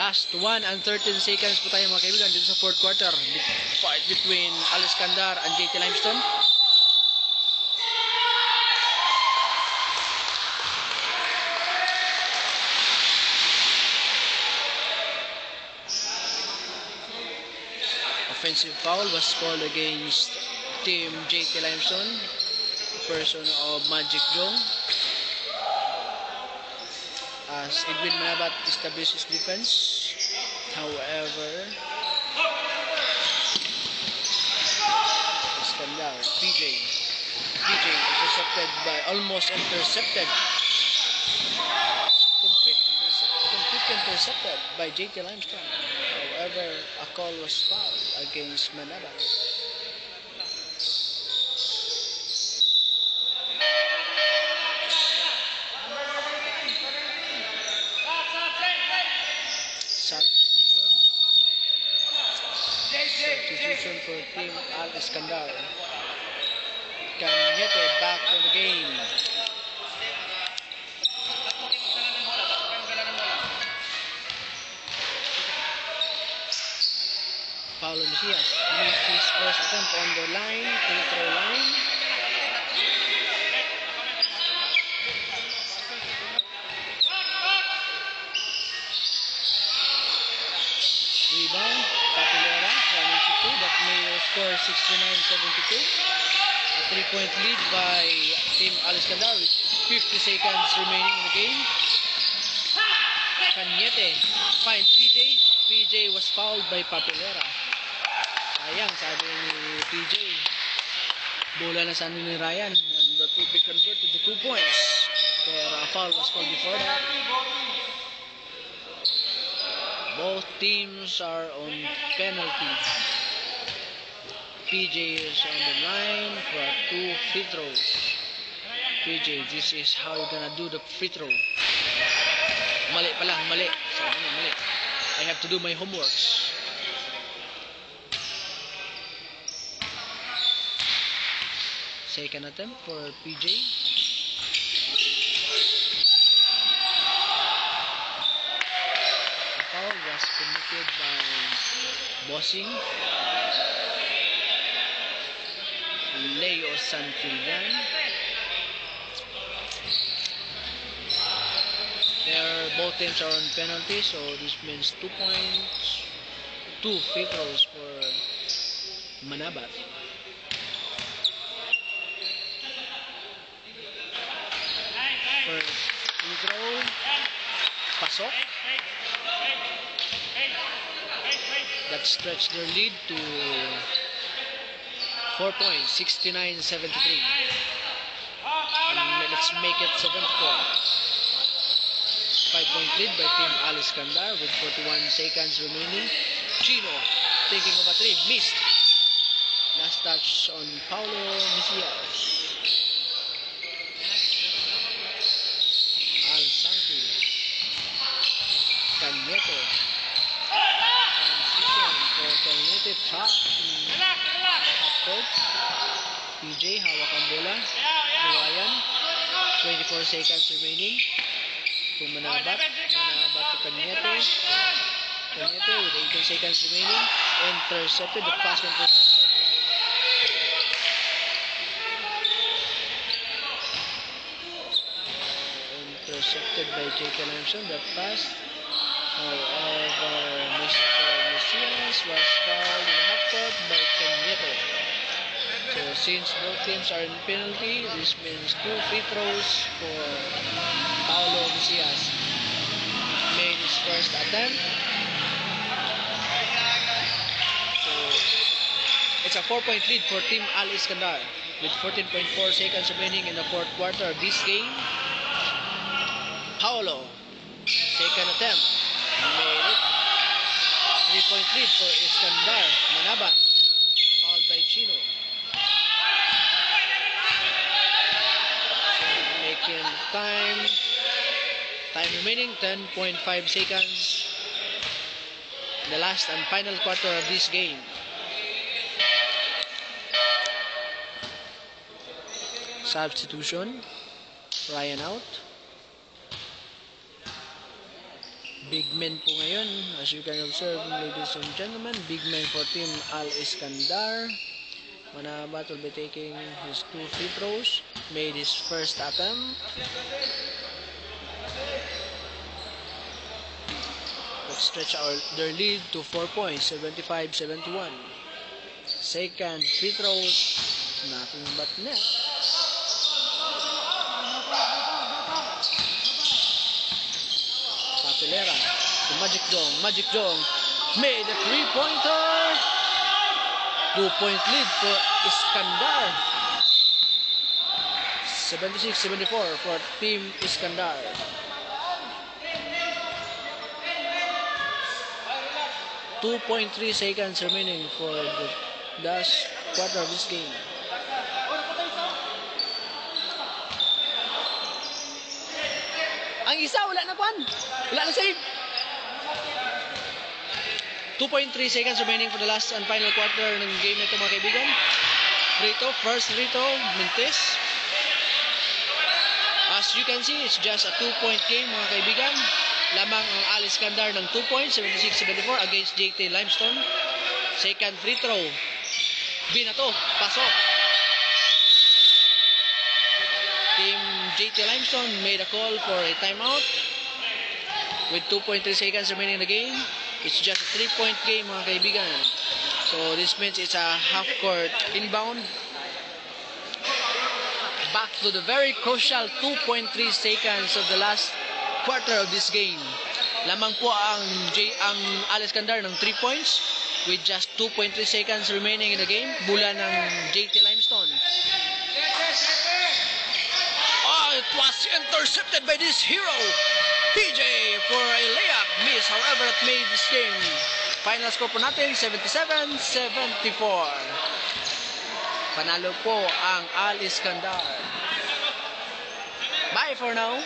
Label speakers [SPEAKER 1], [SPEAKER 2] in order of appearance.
[SPEAKER 1] Last 1 and 13 seconds po tayo mga kaibigan dito sa fourth quarter. Fight between Al Iskandar and JT Limestone. Offensive foul was called against team JT Limestone, person of Magic Jong, as Edwin Manabat establishes defense. However, Iskandar, PJ intercepted by, almost intercepted, complete intercepted by JT Limestone. However, a call was fouled against Manabat. Substitution for team Al Iskandar. Cañete back in the game. Paulo Mesias missed his first attempt on the line, free throw line. Rebound, Papilera from EC2, that may score 69-72. A 3-point lead by team Al Iskandar with 50 seconds remaining in the game. Cañete finds PJ was fouled by Papilera. Sayang, sabi ni PJ, bola na sana ni Ryan, and that would be converted to 2 points. Pero a foul was called before that. Both teams are on penalty. PJ is on the line for 2 free throws. PJ, this is how you're gonna do the free throw. Mali pala, mali. Sabi niya, mali. I have to do my homeworks. Second attempt for PJ. The foul was committed by Bossing. Leo Santillan. Both teams are on penalty, so this means 2 points, 2 free throws for Manabat. First free throw, pasok. That stretched their lead to 4 points, 69-73. And let's make it 74. 5-point lead by team Al Iskandar with 41 seconds remaining. Chino taking of a 3, missed. Last touch on Paulo Mesias. Al Santi. Cañete. Transition for Cañete. Trap in half court. PJ hawak ang bola. Ryan. 24 seconds remaining. To Manabat to Cañete. Cañete with 18 seconds remaining. Intercepted. The pass intercepted by JT Limestone. That pass, however, Mr. Mesias was fouled in the half court by Cañete. So since both teams are in penalty, this means 2 free throws for Paulo Mesias. Made his first attempt. So it's a 4-point lead for team Al Iskandar with 14.4 seconds remaining in the fourth quarter of this game. Paulo, second attempt, made it. 3-point lead for Iskandar. Manabat, fouled by Chino. Making time remaining, 10.5 seconds. The last and final quarter of this game. Substitution. Ryan out. big men po ngayon. As you can observe, ladies and gentlemen, big men for Team Al Iskandar. Manabat will be taking his 2 free throws. Made his first attempt. Let's stretch their lead to 4 points, 75-71. Second free throws, nothing but net. Papilera to Magic Jong made a 3-pointer. 2-point lead for Iskandar. 76-74 for Team Iskandar. 2.3 seconds remaining for the last quarter of this game. Ang isa wala na kwan. Wala na save. 2.3 seconds remaining for the last and final quarter ng game nito mga kaibigan. First free throw, Mintis. As you can see, it's just a 2-point game mga kaibigan. Lamang ang Al Iskandar ng 2 points, 76-74 against JT Limestone. Second free throw. Binato, pasok. Team JT Limestone made a call for a timeout. With 2.3 seconds remaining in the game. It's just a 3-point game mga kaibigan. So this means it's a half-court inbound. Back to the very crucial 2.3 seconds of the last quarter of this game. Lamang po ang Al Iskandar ng 3 points with just 2.3 seconds remaining in the game. Bula ng JT Limestone. It was intercepted by this hero, PJ, for a layup miss. However, it made this game. Final score po natin, 77-74. Panalo po ang Al Iskandar. Bye for now.